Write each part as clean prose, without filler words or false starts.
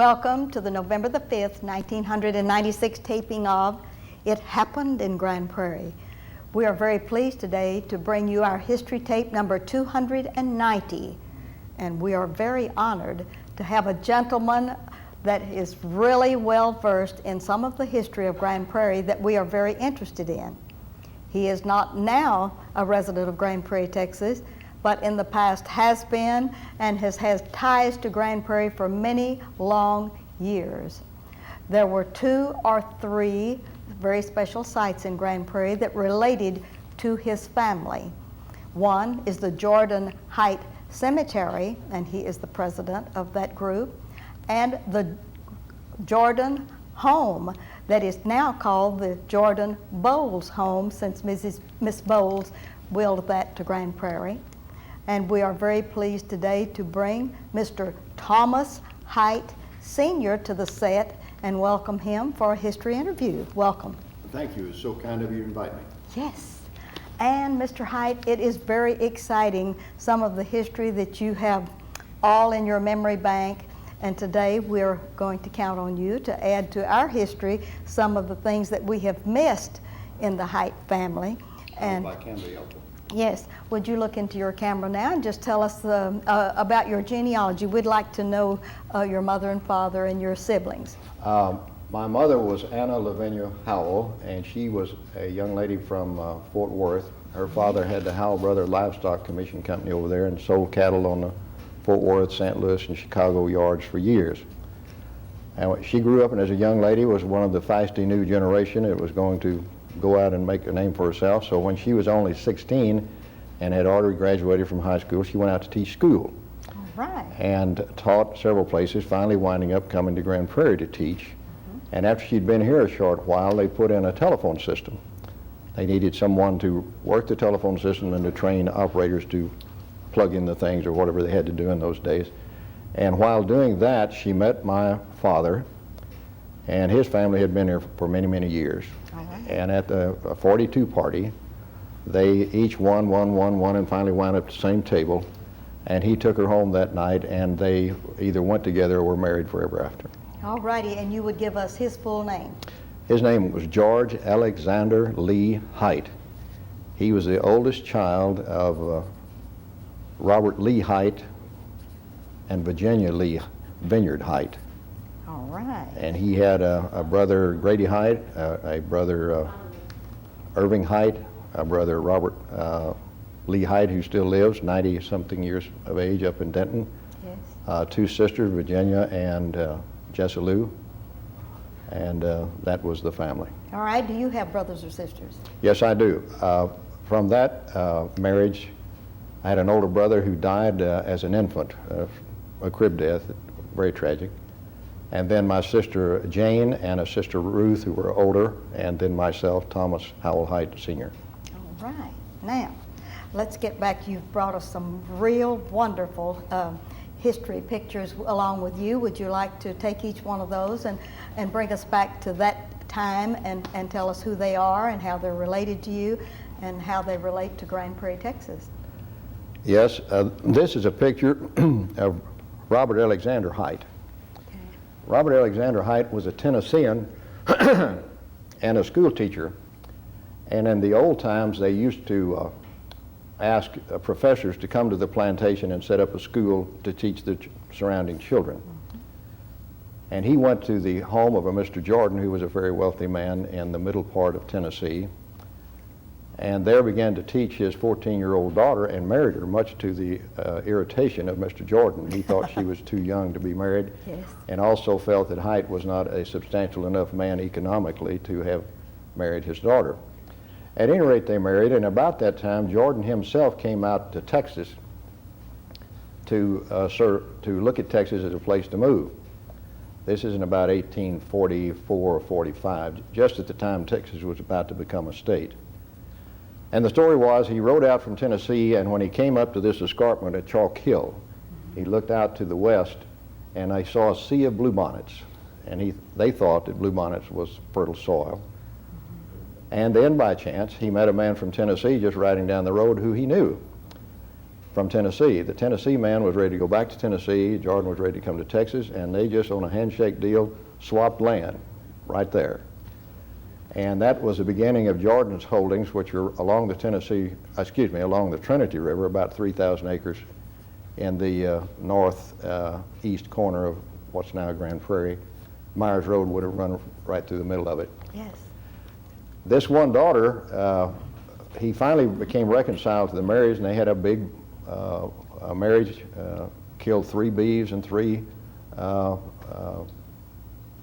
Welcome to the November the 5th, 1996 taping of It Happened in Grand Prairie. We are very pleased today to bring you our history tape number 290, and we are very honored to have a gentleman that is really well versed in some of the history of Grand Prairie that we are very interested in. He is not now a resident of Grand Prairie, Texas, but in the past has been and has ties to Grand Prairie for many long years. There were 2 or 3 very special sites in Grand Prairie that related to his family. One is the Jordan Height Cemetery, and he is the president of that group, and the Jordan home that is now called the Jordan Bowles home, since Miss Bowles willed that to Grand Prairie. And we are very pleased today to bring Mr. Thomas Height Sr. to the set and welcome him for a history interview. Welcome. Thank you. It's so kind of you to invite me. Yes. And Mr. Height, it is very exciting, some of the history that you have all in your memory bank. And today we're going to count on you to add to our history some of the things that we have missed in the Height family. And I can be helpful. Yes. Would you look into your camera now and just tell us about your genealogy? We'd like to know your mother and father and your siblings. My mother was Anna Lavinia Howell, and she was a young lady from Fort Worth. Her father had the Howell Brother Livestock Commission Company over there and sold cattle on the Fort Worth, St. Louis, and Chicago yards for years. And she grew up and as a young lady was one of the feisty new generation that was going to go out and make a name for herself. So when she was only 16 and had already graduated from high school, she went out to teach school. All right. And taught several places, finally winding up coming to Grand Prairie to teach. And after she'd been here a short while, they put in a telephone system. They needed someone to work the telephone system and to train operators to plug in the things or whatever they had to do in those days. And while doing that, she met my father, and his family had been here for many, many years. And at the 42 party, they each won, and finally wound up at the same table. And he took her home that night, and they either went together or were married forever after. All righty, and you would give us his full name. His name was George Alexander Lee Height. He was the oldest child of Robert Lee Height and Virginia Lee Vineyard Height. All right. And he had a brother, Grady Height, a brother, Irving Height, a brother, Robert Lee Height, who still lives, 90-something years of age, up in Denton. Yes. 2 sisters, Virginia and Jessa Lou, and that was the family. All right. Do you have brothers or sisters? Yes, I do. From that marriage, I had an older brother who died as an infant, a crib death, very tragic. And then my sister Jane and a sister Ruth, who were older, and then myself, Thomas Howell Height Sr. All right. Now, let's get back. You've brought us some real wonderful history pictures along with you. Would you like to take each one of those and bring us back to that time and tell us who they are and how they're related to you and how they relate to Grand Prairie, Texas? Yes, this is a picture of Robert Alexander Height. Okay. Robert Alexander Height was a Tennessean and a school teacher. And in the old times, they used to ask professors to come to the plantation and set up a school to teach the surrounding children. Mm-hmm. And he went to the home of a Mr. Jordan, who was a very wealthy man in the middle part of Tennessee, and there began to teach his 14-year-old daughter and married her, much to the irritation of Mr. Jordan. He thought she was too young to be married. Yes. And also felt that Height was not a substantial enough man economically to have married his daughter. At any rate, they married, and about that time, Jordan himself came out to Texas to look at Texas as a place to move. This is in about 1844 or 45, just at the time Texas was about to become a state. And the story was, he rode out from Tennessee, and when he came up to this escarpment at Chalk Hill, he looked out to the west, and I saw a sea of bluebonnets. And they thought that bluebonnets was fertile soil. And then by chance, he met a man from Tennessee just riding down the road who he knew. from Tennessee. The Tennessee man was ready to go back to Tennessee. Jordan was ready to come to Texas, and they just, on a handshake deal, swapped land right there. And that was the beginning of Jordan's holdings, which are along the along the Trinity River, about 3,000 acres in the northeast corner of what's now Grand Prairie. Myers Road would have run right through the middle of it. Yes. This one daughter, he finally became reconciled to the marriage, and they had a big marriage, killed 3 beeves and 3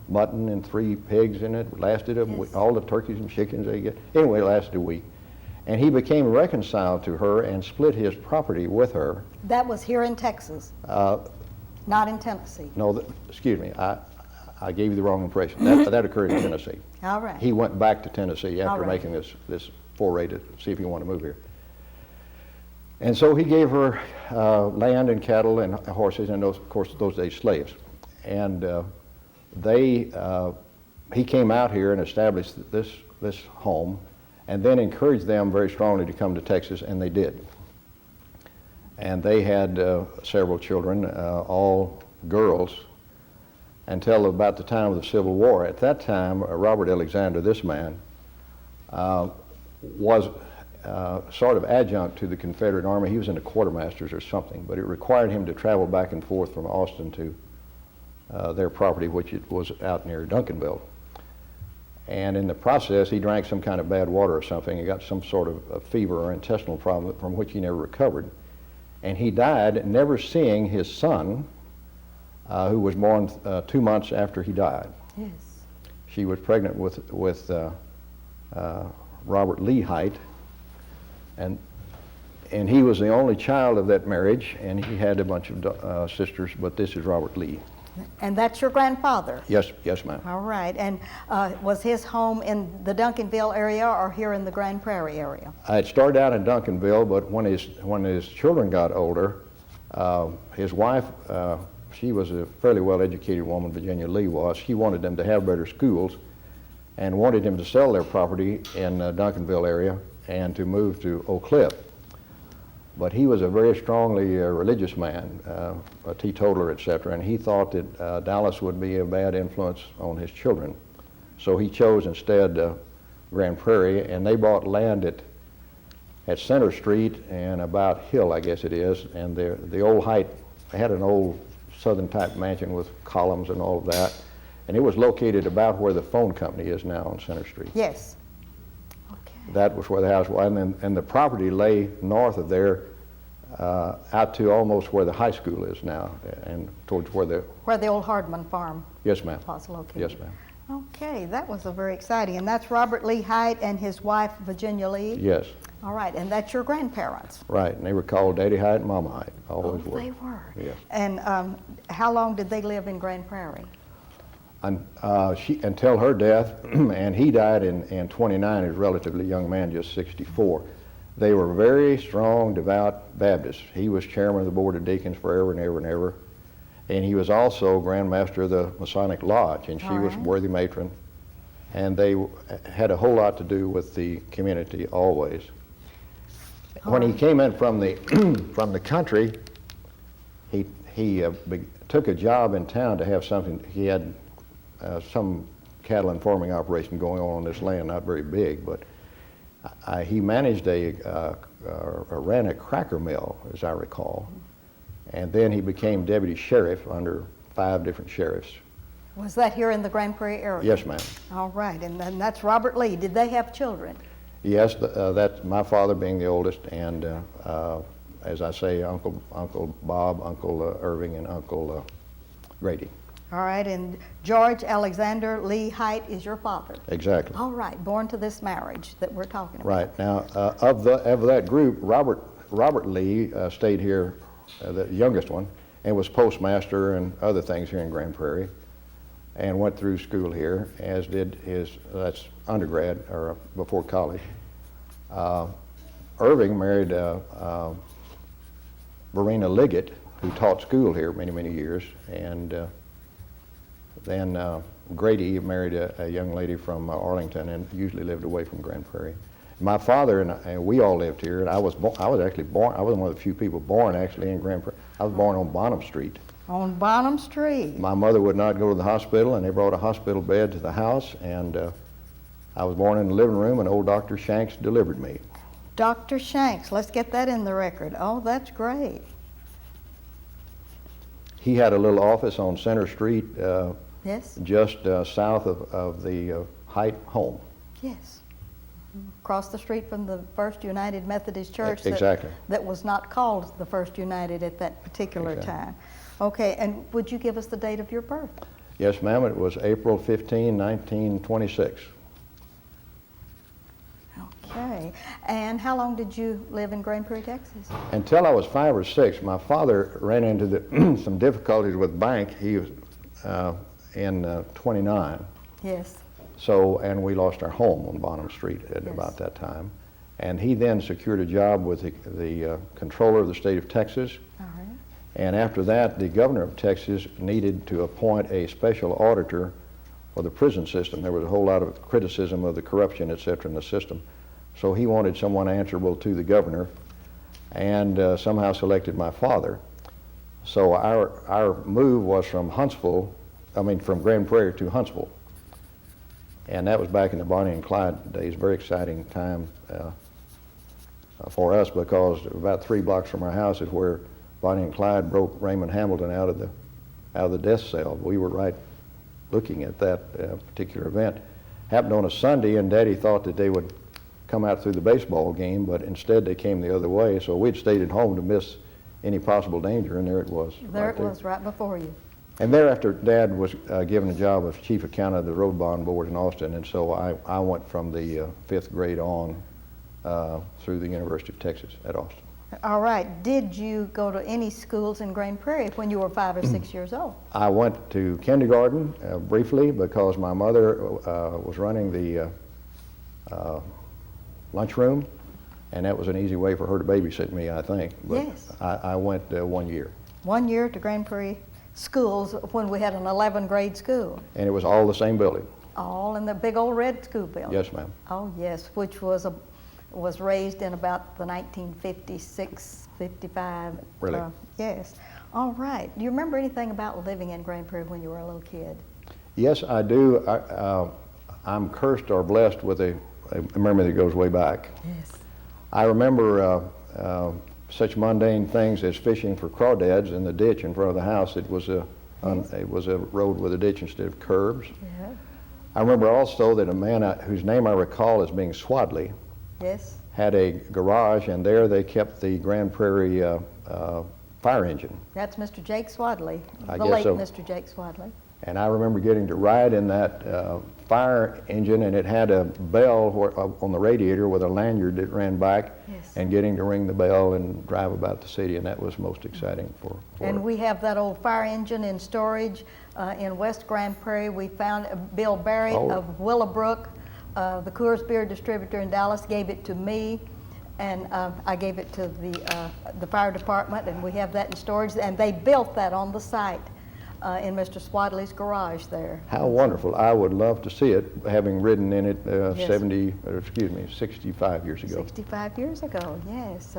mutton and 3 pigs in it. Lasted a week. All the turkeys and chickens they get. Anyway, it lasted a week. And he became reconciled to her and split his property with her. That was here in Texas, not in Tennessee. No, excuse me, I gave you the wrong impression. That occurred in Tennessee. All right. He went back to Tennessee after right. making this foray to see if he wanted to move here. And so he gave her land and cattle and horses, and of course those days slaves. And he came out here and established this home, and then encouraged them very strongly to come to Texas, and they did. And they had several children, all girls, until about the time of the Civil War. At that time, Robert Alexander, this man, was sort of adjunct to the Confederate Army. He was in the quartermasters or something, but it required him to travel back and forth from Austin to their property, which it was out near Duncanville. And in the process, he drank some kind of bad water or something. He got some sort of a fever or intestinal problem from which he never recovered. And he died, never seeing his son, who was born 2 months after he died. Yes. She was pregnant with Robert Lee Height, and he was the only child of that marriage, and he had a bunch of sisters, but this is Robert Lee. And that's your grandfather? Yes, ma'am. All right. And was his home in the Duncanville area or here in the Grand Prairie area? It started out in Duncanville, but when his children got older, his wife, she was a fairly well-educated woman, Virginia Lee was. She wanted them to have better schools and wanted him to sell their property in the Duncanville area and to move to Oak Cliff. But he was a very strongly religious man, a teetotaler, etc., and he thought that Dallas would be a bad influence on his children. So he chose instead Grand Prairie, and they bought land at Center Street and about Hill, I guess it is, and the old Height had an old Southern type mansion with columns and all of that, and it was located about where the phone company is now on Center Street. Yes. Okay. That was where the house was, and the property lay north of there, out to almost where the high school is now, and towards where the old Hardman farm. Yes, ma'am. Was located. Yes, ma'am. Okay, that was a very exciting. And that's Robert Lee Height and his wife Virginia Lee. Yes. All right, and that's your grandparents. Right, and they were called Daddy Height and Mama Height. Always were. They were. Yes. And how long did they live in Grand Prairie? Until her death, and he died in 29 as a relatively young man, just 64. They were very strong, devout Baptists. He was chairman of the Board of Deacons forever and ever and ever. And he was also Grand Master of the Masonic Lodge, and she was worthy matron. And they had a whole lot to do with the community always. When he came in from the from the country, he took a job in town to have something. He had some cattle and farming operation going on this land, not very big, but he managed ran a cracker mill, as I recall, and then he became deputy sheriff under 5 different sheriffs. Was that here in the Grand Prairie area? Yes, ma'am. All right, and then that's Robert Lee. Did they have children? Yes, that's my father being the oldest, and as I say, Uncle Bob, Uncle Irving, and Uncle Grady. All right, and George Alexander Lee Height is your father? Exactly. All right, born to this marriage that we're talking about. Right. Now, of that group, Robert Lee stayed here, the youngest one, and was postmaster and other things here in Grand Prairie, and went through school here, as did that's undergrad, or before college. Irving married Verena Liggett, who taught school here many, many years, and then Grady married a young lady from Arlington and usually lived away from Grand Prairie. My father and we all lived here, and I was actually born. I was one of the few people born actually in Grand Prairie. I was born on Bonham Street. On Bonham Street. My mother would not go to the hospital, and they brought a hospital bed to the house, and I was born in the living room, and old Dr. Shanks delivered me. Dr. Shanks, let's get that in the record. Oh, that's great. He had a little office on Center Street, Yes, just south of the Height home. yes. Across the street from the First United Methodist Church. Exactly. That was not called the First United at that particular Exactly. time. Okay, and would you give us the date of your birth? Yes, ma'am, it was April 15, 1926. Okay, and how long did you live in Grand Prairie, Texas? Until I was 5 or 6, my father ran into some difficulties with bank. He was in 29. Yes, So, and we lost our home on Bonham Street at Yes. about that time. And he then secured a job with the controller of the state of Texas. all right. And after that, the governor of Texas needed to appoint a special auditor for the prison system. There was a whole lot of criticism of the corruption, et cetera, in the system. So he wanted someone answerable to the governor, and somehow selected my father. So our move was from from Grand Prairie to Huntsville. And that was back in the Bonnie and Clyde days, very exciting time for us, because about 3 blocks from our house is where Bonnie and Clyde broke Raymond Hamilton out of the death cell. We were right looking at that particular event. Happened on a Sunday, and Daddy thought that they would come out through the baseball game, but instead they came the other way, so we'd stayed at home to miss any possible danger, and there it was. There it was, right before you. And thereafter, Dad was given a job as chief accountant of the Road Bond Board in Austin, and so I went from the 5th grade on through the University of Texas at Austin. All right, did you go to any schools in Grand Prairie when you were 5 or 6 years old? I went to kindergarten briefly because my mother was running the lunchroom, and that was an easy way for her to babysit me, I think. But Yes. I went 1 year. 1 year to Grand Prairie schools when we had an 11th grade school, And it was all the same building. all in the big old red school building. Yes, ma'am. Oh, yes, which was raised in about the 1956, 55. Really? Yes. All right. Do you remember anything about living in Grand Prairie when you were a little kid? Yes, I do. I'm cursed or blessed with a memory that goes way back. Yes. I remember such mundane things as fishing for crawdads in the ditch in front of the house. It was a road with a ditch instead of curbs. Yeah. I remember also that a man whose name I recall as being Swadley Yes. had a garage, and there they kept the Grand Prairie fire engine. That's Mr. Jake Swadley, I the guess late so. Mr. Jake Swadley. And I remember getting to ride in that fire engine, and it had a bell on the radiator with a lanyard that ran back, Yes. and getting to ring the bell and drive about the city, and that was most exciting for And we have that old fire engine in storage in West Grand Prairie. We found Bill Barry Oh. of Willowbrook, the Coors Beer distributor in Dallas, gave it to me, and I gave it to the fire department, and we have that in storage. And they built that on the site in Mr. Swadley's garage there. How wonderful. I would love to see it, having ridden in it Yes. 65 years ago. 65 years ago, yes.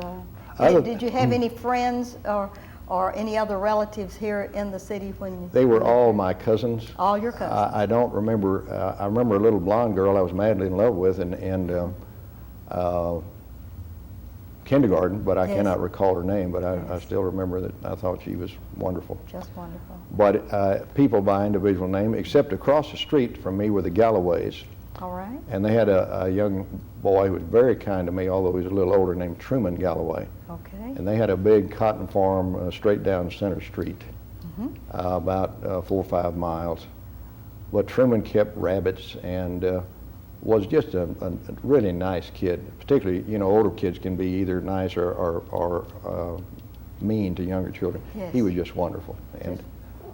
Other- Did you have any friends or any other relatives here in the city when They were all my cousins. all your cousins? I don't remember, I remember a little blonde girl I was madly in love with in kindergarten, but I Yes. cannot recall her name, but I Yes. still remember that I thought she was wonderful. Just wonderful. But people by individual name, except across the street from me were the Galloways. All right. And they had a young boy who was very kind to me, although he was a little older, named Truman Galloway. Okay. And they had a big cotton farm straight down Center Street, about 4 or 5 miles. But Truman kept rabbits and was just a really nice kid. Particularly, older kids can be either nice or mean to younger children. Yes. He was just wonderful, and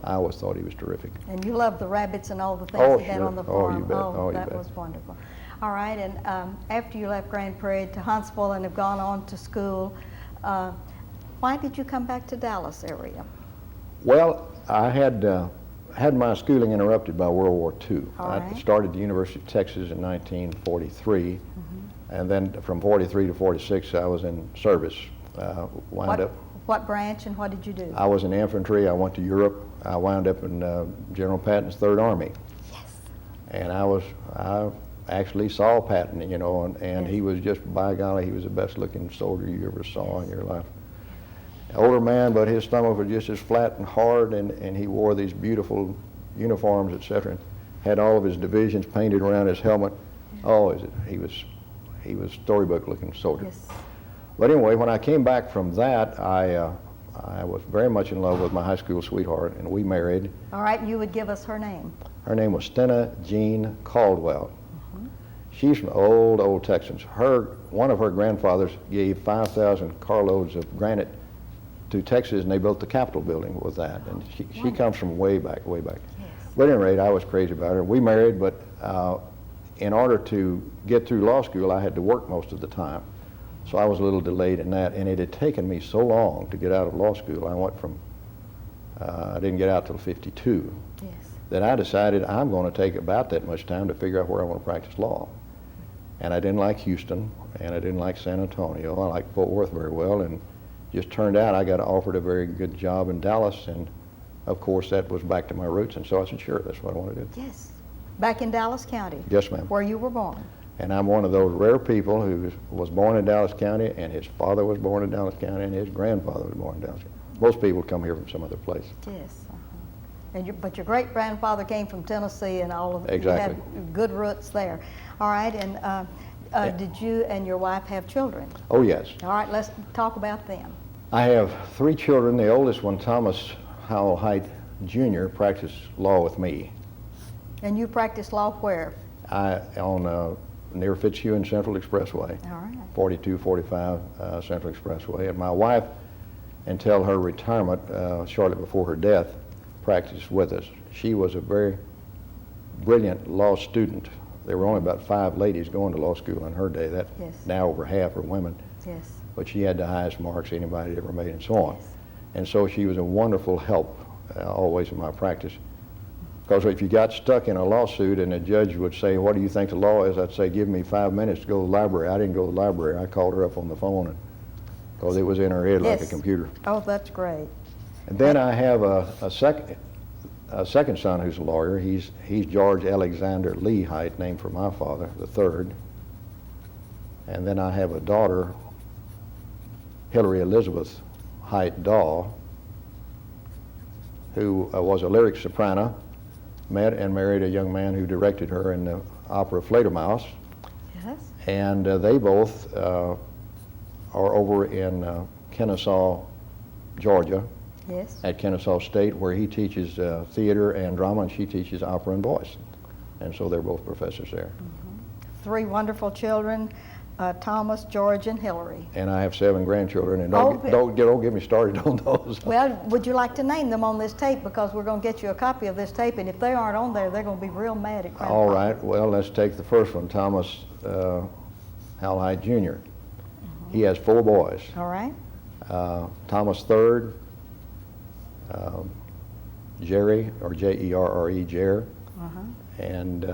I always thought he was terrific. And you loved the rabbits and all the things Oh, he had sure. on the Oh, farm. you bet. Oh, you that bet. was wonderful. All right, and after you left Grand Prairie to Huntsville and have gone on to school, why did you come back to Dallas area? Well, I had my schooling interrupted by World War II. All I right. started at the University of Texas in 1943, And then from 43 to 46, I was in service. Wound up. What branch and what did you do? I was in infantry. I went to Europe. I wound up in General Patton's Third Army. Yes. And I actually saw Patton, you know, and he was just, by golly, he was the best looking soldier you ever saw in your life. Older man, but his stomach was just as flat and hard, and he wore these beautiful uniforms, etc. Had all of his divisions painted around his helmet. Oh, he was storybook looking soldier. Yes. But anyway, when I came back from that, I was very much in love with my high school sweetheart, and we married. All right, you would give us her name. Her name was Stena Jean Caldwell. She's from old Texans. One of her grandfathers gave 5,000 carloads of granite to Texas, and they built the Capitol building with that. And she comes from way back, way back. Yes. But at any rate, I was crazy about her. We married, but in order to get through law school, I had to work most of the time. So I was a little delayed in that, and it had taken me so long to get out of law school. I went from, I didn't get out till 52. Yes. That I decided I'm going to take about that much time to figure out where I want to practice law. And I didn't like Houston, and I didn't like San Antonio. I liked Fort Worth very well, and just turned out I got offered a very good job in Dallas, and of course that was back to my roots, and so I said, sure, that's what I want to do. Yes. Back in Dallas County. Yes, ma'am. Where you were born. And I'm one of those rare people who was born in Dallas County, and his father was born in Dallas County, and his grandfather was born in Dallas County. Most people come here from some other place. Yes. But your great grandfather came from Tennessee, and all of Exactly. You had good roots there. All right, and did you and your wife have children? Oh, yes. All right, let's talk about them. I have 3 children. The oldest one, Thomas Howell Height Jr., practiced law with me. And you practiced law where? On near Fitzhugh and Central Expressway. All right. 4245 Central Expressway. And my wife, until her retirement, shortly before her death, practiced with us. She was a very brilliant law student. There were only about 5 ladies going to law school in her day. That Yes. now over half are women. Yes. But she had the highest marks anybody had ever made, and so on. Yes. And so she was a wonderful help always in my practice. Because if you got stuck in a lawsuit and a judge would say, what do you think the law is? I'd say, give me 5 minutes to go to the library. I didn't go to the library. I called her up on the phone because it was in her head like a Yes. computer. Oh, that's great. And then I have a second son who's a lawyer. He's George Alexander Lee Height, named for my father, the third. And then I have a daughter, Hillary Elizabeth Height Daw, who was a lyric soprano, met and married a young man who directed her in the opera Fledermaus. Yes. And they both are over in Kennesaw, Georgia, Yes. at Kennesaw State, where he teaches theater and drama, and she teaches opera and voice. And so they're both professors there. 3 wonderful children, Thomas, George, and Hillary. And I have 7 grandchildren, and Oh, don't get me started on those. Well, would you like to name them on this tape? Because we're going to get you a copy of this tape, and if they aren't on there, they're going to be real mad at Grandpa. All right, well, let's take the first one, Thomas Howell Height Jr. He has 4 boys. All right. Thomas III, Jerry, or Jerre, Jer, and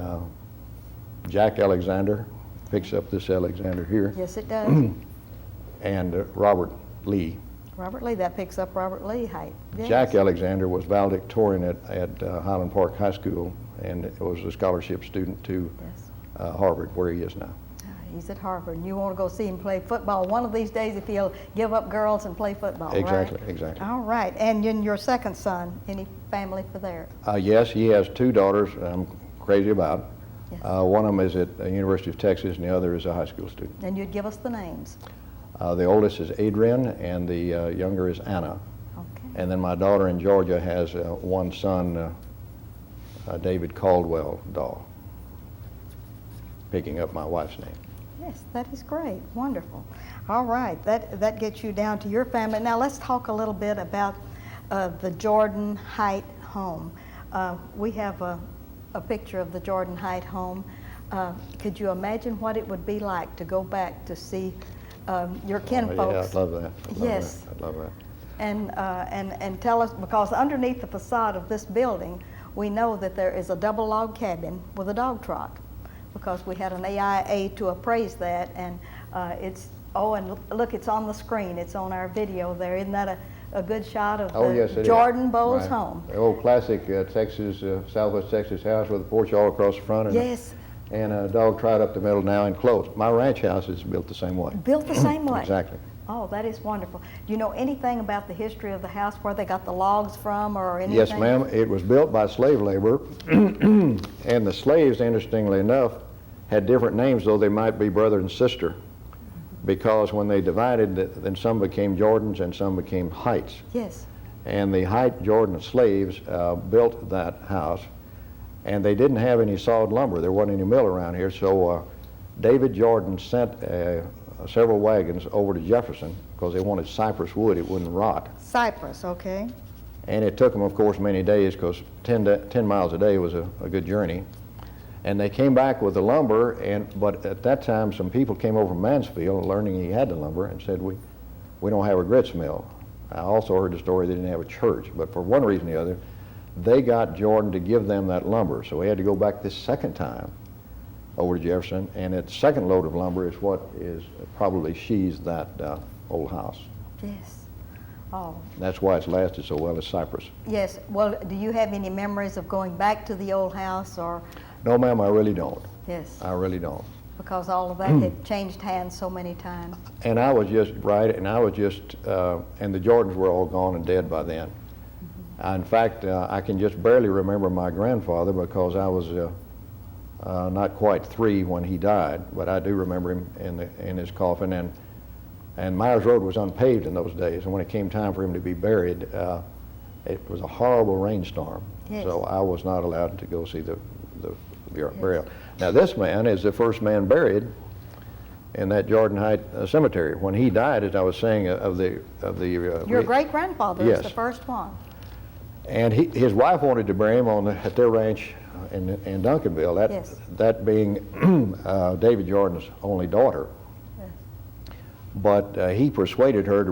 Jack Alexander, picks up this Alexander here, Yes, it does. and Robert Lee. Robert Lee, that picks up Robert Lee Height. Yes. Jack Alexander was valedictorian at Highland Park High School, and was a scholarship student to Yes. Harvard, where he is now. He's at Harvard, and you want to go see him play football one of these days if he'll give up girls and play football, Exactly, right? exactly. All right, and then your second son, any family for there? Yes, he has 2 daughters I'm crazy about. Yes. One of them is at the University of Texas, and the other is a high school student. And you'd give us the names. The oldest is Adrian, and the younger is Anna. Okay. And then my daughter in Georgia has one son, David Caldwell Daw, picking up my wife's name. Yes, that is great. Wonderful. All right, that gets you down to your family. Now let's talk a little bit about the Jordan Height home. We have a picture of the Jordan Height home. Could you imagine what it would be like to go back to see your kinfolks? Yeah, I'd love that. Yes. I'd love that. And tell us, because underneath the facade of this building, we know that there is a double log cabin with a dog trot. because we had an AIA to appraise that, and it's, oh, and look, it's on the screen. It's on our video there. Isn't that a good shot of Oh, yes, the it Jordan is. Bowles Right. home? The old classic Texas, Southwest Texas house with a porch all across the front. And Yes. And a dog trot up the middle now enclosed. My ranch house is built the same way. Built the same way? Exactly. Oh, that is wonderful. Do you know anything about the history of the house, where they got the logs from or anything? Yes, ma'am. It was built by slave labor, and the slaves, interestingly enough, had different names, though they might be brother and sister, because when they divided, then some became Jordans and some became Heights. Yes. And the Height Jordan slaves built that house, and they didn't have any sawed lumber. There wasn't any mill around here, so David Jordan sent several wagons over to Jefferson because they wanted cypress wood. It wouldn't rot. Cypress, okay. And it took them, of course, many days because 10 miles a day was a good journey. And they came back with the lumber, but at that time some people came over from Mansfield learning he had the lumber and said, we don't have a grits mill. I also heard the story they didn't have a church, but for one reason or the other, they got Jordan to give them that lumber. So we had to go back this second time over to Jefferson, and its second load of lumber is what is probably sheathed that old house. Yes. Oh. That's why it's lasted so well as cypress. Yes. Well, do you have any memories of going back to the old house, or? No, ma'am, I really don't. Yes. I really don't. Because all of that had changed hands so many times. And I was just, and the Jordans were all gone and dead by then. In fact, I can just barely remember my grandfather because I was not quite 3 when he died, but I do remember him in his coffin. And Myers Road was unpaved in those days, and when it came time for him to be buried, it was a horrible rainstorm. Yes. So I was not allowed to go see the burial. Now this man is the first man buried in that Jordan Heights cemetery. When he died, as I was saying, Your great-grandfather is the first one. And his wife wanted to bury him at their ranch in Duncanville, that being David Jordan's only daughter. Yes. But he persuaded her to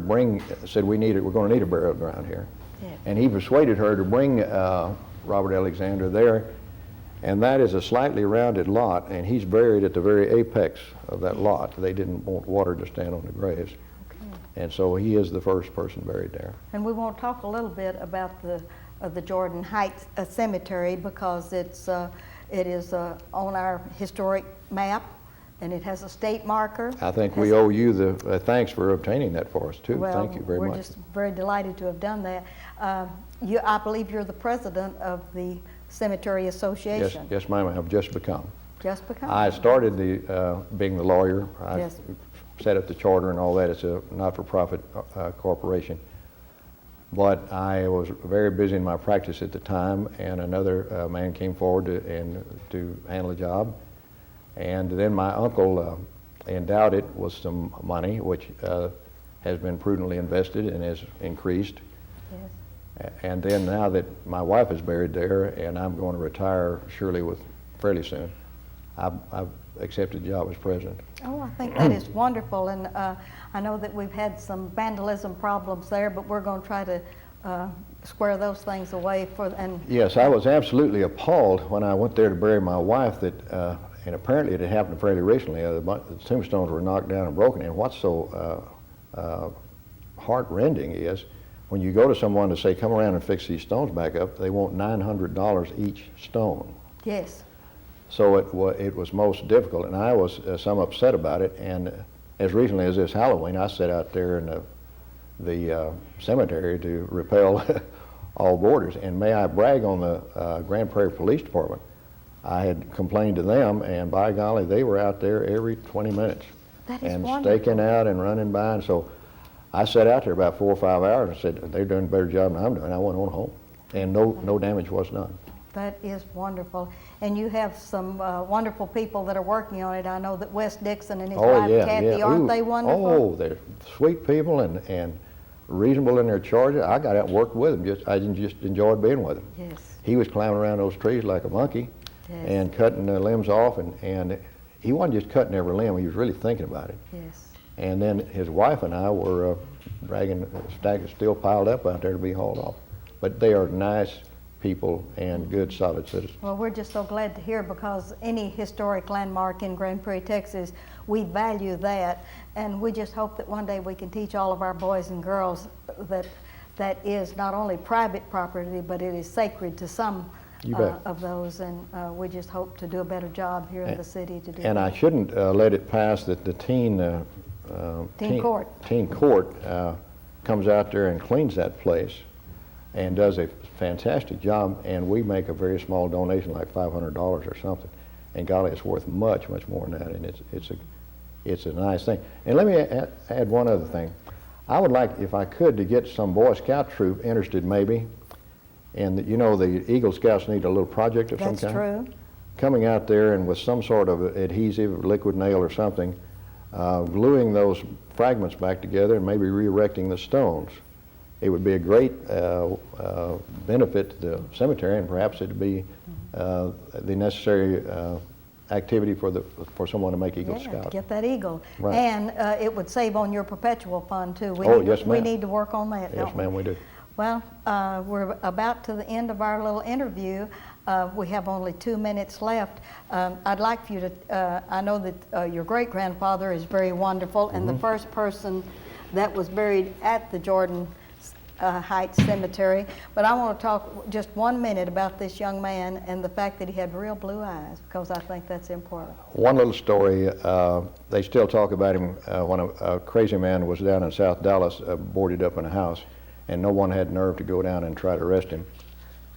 said, we're going to need a burial ground here. Yes. And he persuaded her to bring Robert Alexander there, and that is a slightly rounded lot, and he's buried at the very apex of that lot. They didn't want water to stand on the graves. Okay. And so he is the first person buried there. And we want to talk a little bit about the Jordan Heights Cemetery, because it is on our historic map, and it has a state marker. I think we owe you the thanks for obtaining that for us, too. Well, Thank you very much. We're just very delighted to have done that. I believe you're the president of the Cemetery Association. Yes, ma'am, I have just become. Just become? I started being the lawyer. I Yes. set up the charter and all that. It's a not-for-profit corporation. But I was very busy in my practice at the time, and another man came forward to handle the job. And then my uncle endowed it with some money, which has been prudently invested and has increased. Yes. And then now that my wife is buried there and I'm going to retire surely fairly soon, I've accepted the job as president. Oh, I think that is wonderful, and I know that we've had some vandalism problems there, but we're going to try to square those things away Yes, I was absolutely appalled when I went there to bury my wife and apparently it had happened fairly recently. The tombstones were knocked down and broken in. What's so heart-rending is when you go to someone to say, come around and fix these stones back up, they want $900 each stone. Yes. So it was most difficult, and I was some upset about it. And as recently as this Halloween, I sat out there in the cemetery to repel all boarders. And may I brag on the Grand Prairie Police Department. I had complained to them, and by golly, they were out there every 20 minutes. That is and wonderful. staking out and running by. And so I sat out there about 4 or 5 hours and said, they're doing a better job than I'm doing. I went on home, and no damage was done. That is wonderful. And you have some wonderful people that are working on it. I know that Wes Dixon and his wife Kathy, aren't they wonderful? Oh, they're sweet people and reasonable in their charges. I got out and worked with them. I just enjoyed being with them. Yes. He was climbing around those trees like a monkey. Yes. And cutting the limbs off, and he wasn't just cutting every limb, he was really thinking about it. Yes. And then his wife and I were dragging a stack of steel piled up out there to be hauled off. But they are nice, people and good, solid citizens. Well, we're just so glad to hear, because any historic landmark in Grand Prairie, Texas, we value that, and we just hope that one day we can teach all of our boys and girls that that is not only private property, but it is sacred to some of those, and we just hope to do a better job here in the city to do and that. I shouldn't let it pass that the teen court comes out there and cleans that place and does a fantastic job, and we make a very small donation, like $500 or something, and golly, it's worth much, much more than that, and it's a nice thing. And let me add one other thing. I would like, if I could, to get some Boy Scout troop interested maybe, and you know the Eagle Scouts need a little project of some kind. That's true. Coming out there and with some sort of adhesive, liquid nail or something, gluing those fragments back together and maybe re-erecting the stones. It would be a great benefit to the cemetery, and perhaps it would be the necessary activity for someone to make Eagle Scout. To get that eagle. Right. And it would save on your perpetual fund too. Yes, ma'am. We need to work on that, Yes, don't we? ma'am, we do. Well, we're about to the end of our little interview. We have only 2 minutes left. I'd like for you to, I know that your great-grandfather is very wonderful, and the first person that was buried at the Jordan Heights Cemetery, but I want to talk just 1 minute about this young man and the fact that he had real blue eyes, because I think that's important. One little story, they still talk about him when a crazy man was down in South Dallas, boarded up in a house, and no one had nerve to go down and try to arrest him.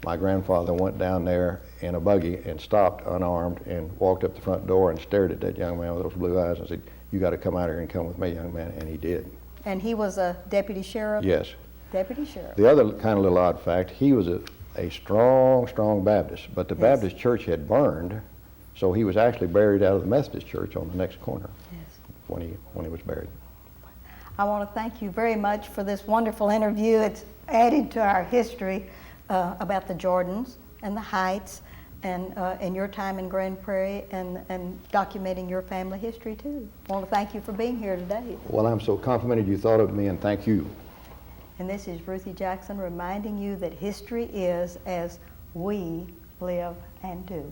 My grandfather went down there in a buggy and stopped unarmed and walked up the front door and stared at that young man with those blue eyes and said, "You got to come out here and come with me, young man," and he did. And he was a deputy sheriff? Yes. Deputy sheriff. The other kind of little odd fact, he was a strong Baptist, but the Baptist church had burned, so he was actually buried out of the Methodist church on the next corner when he was buried. I want to thank you very much for this wonderful interview. It's added to our history about the Jordans and the Heights and your time in Grand Prairie and documenting your family history too. I want to thank you for being here today. Well, I'm so complimented you thought of me, and thank you. And this is Ruthie Jackson reminding you that history is as we live and do.